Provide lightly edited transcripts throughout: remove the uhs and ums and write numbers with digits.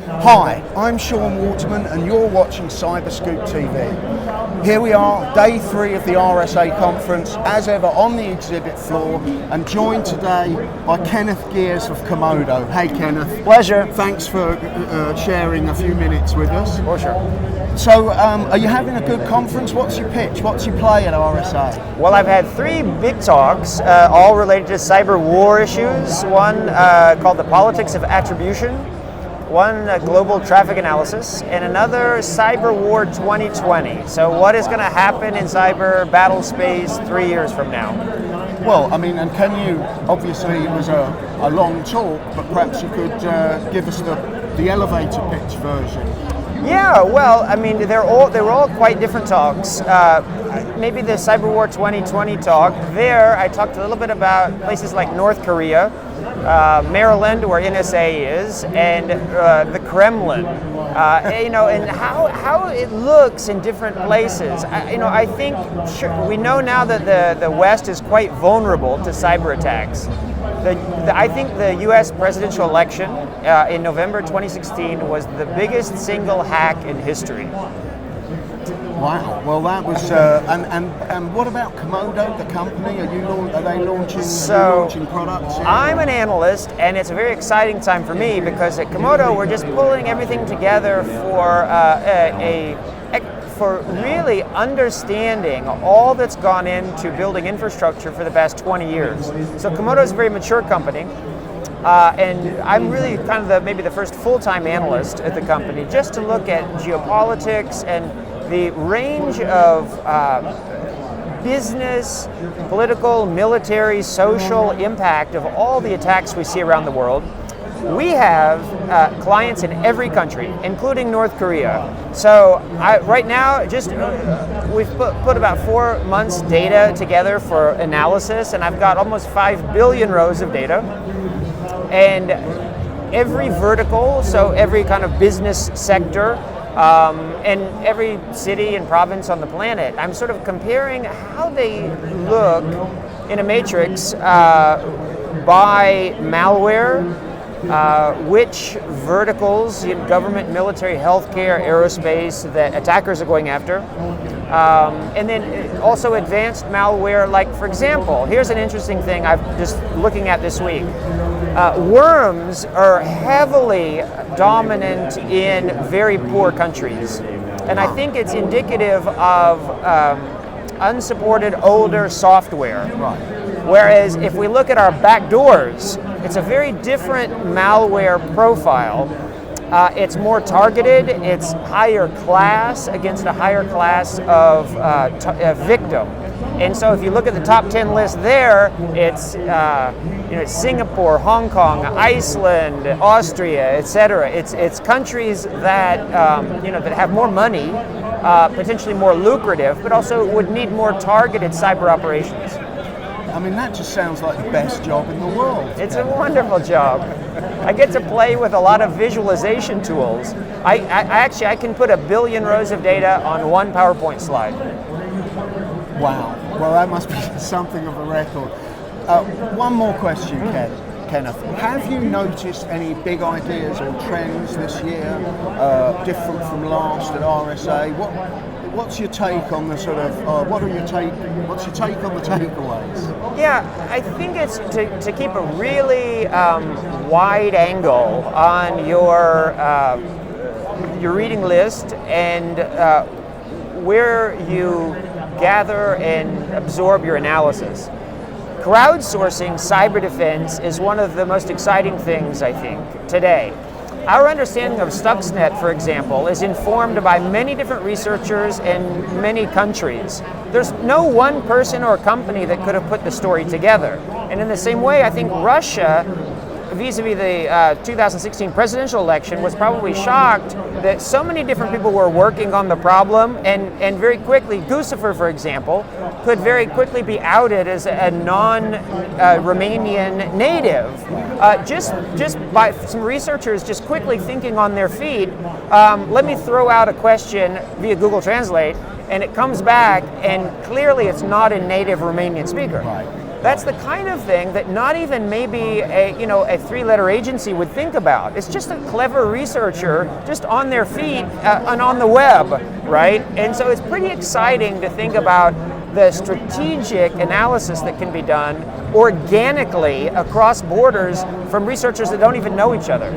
Hi, I'm Sean Waterman and you're watching Cyberscoop TV. Here we are, day 3 of the RSA conference, as ever on the exhibit floor, and joined today by Kenneth Geers of Komodo. Hey Kenneth. Pleasure. Thanks for sharing a few minutes with us. For sure. So, are you having a good conference? What's your pitch? What's your play at RSA? Well, I've had 3 big talks, all related to cyber war issues. One called The Politics of Attribution, one global traffic analysis, and another Cyber War 2020. So what is going to happen in cyber battle space 3 years from now? Well, I mean, and can you, obviously it was a long talk, but perhaps you could give us the elevator pitch version. Yeah, well, I mean, they were all quite different talks. Maybe the Cyber War 2020 talk, there I talked a little bit about places like North Korea, Maryland, where NSA is, and the Kremlin, and how it looks in different places. I think we know now that the West is quite vulnerable to cyber attacks. I think the U.S. presidential election in November 2016 was the biggest single hack in history. Wow. Well, that was. And what about Komodo, the company? Are they launching products? I'm an analyst, and it's a very exciting time for me because at Komodo we're just pulling everything together for really understanding all that's gone into building infrastructure for the past 20 years. So Komodo is a very mature company, and I'm really kind of maybe the first full-time analyst at the company, just to look at geopolitics and the range of business, political, military, social impact of all the attacks we see around the world. We have clients in every country, including North Korea. So right now, we've put about 4 months data together for analysis, and I've got almost 5 billion rows of data. And every vertical, so every kind of business sector, and every city and province on the planet, I'm sort of comparing how they look in a matrix by malware, which verticals, government, military, healthcare, aerospace, that attackers are going after, and then also advanced malware. Like, for example, here's an interesting thing I'm just looking at this week. Worms are heavily dominant in very poor countries, and I think it's indicative of unsupported older software. Right. Whereas if we look at our backdoors, it's a very different malware profile. It's more targeted, it's higher class against a higher class of victim. And so if you look at the top 10 list there, it's Singapore, Hong Kong, Iceland, Austria, etc. It's countries that that have more money, potentially more lucrative, but also would need more targeted cyber operations. I mean, that just sounds like the best job in the world. It's a wonderful job. I get to play with a lot of visualization tools. I can put 1 billion rows of data on one PowerPoint slide. Wow. Well, that must be something of a record. One more question, Kenneth. Have you noticed any big ideas or trends this year, different from last at RSA? What's your take on the sort of? What's your take on the takeaways? Yeah, I think it's to keep a really wide angle on your reading list and where you gather and absorb your analysis. Crowdsourcing cyber defense is one of the most exciting things, I think, today. Our understanding of Stuxnet, for example, is informed by many different researchers in many countries. There's no one person or company that could have put the story together. And in the same way, I think Russia, vis-a-vis the 2016 presidential election, was probably shocked that so many different people were working on the problem, and very quickly, Guccifer, for example, could very quickly be outed as a non-Romanian native. Just by some researchers just quickly thinking on their feet, let me throw out a question via Google Translate, and it comes back, and clearly it's not a native Romanian speaker. Right. That's the kind of thing that not even maybe a three-letter agency would think about. It's just a clever researcher just on their feet and on the web, right? And so it's pretty exciting to think about the strategic analysis that can be done organically across borders from researchers that don't even know each other.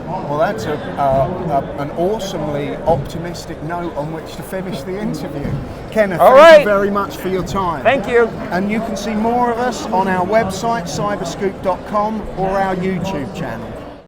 Well, that's an awesomely optimistic note on which to finish the interview. Kenneth, thank you very much for your time. Thank you. And you can see more of us on our website, cyberscoop.com, or our YouTube channel.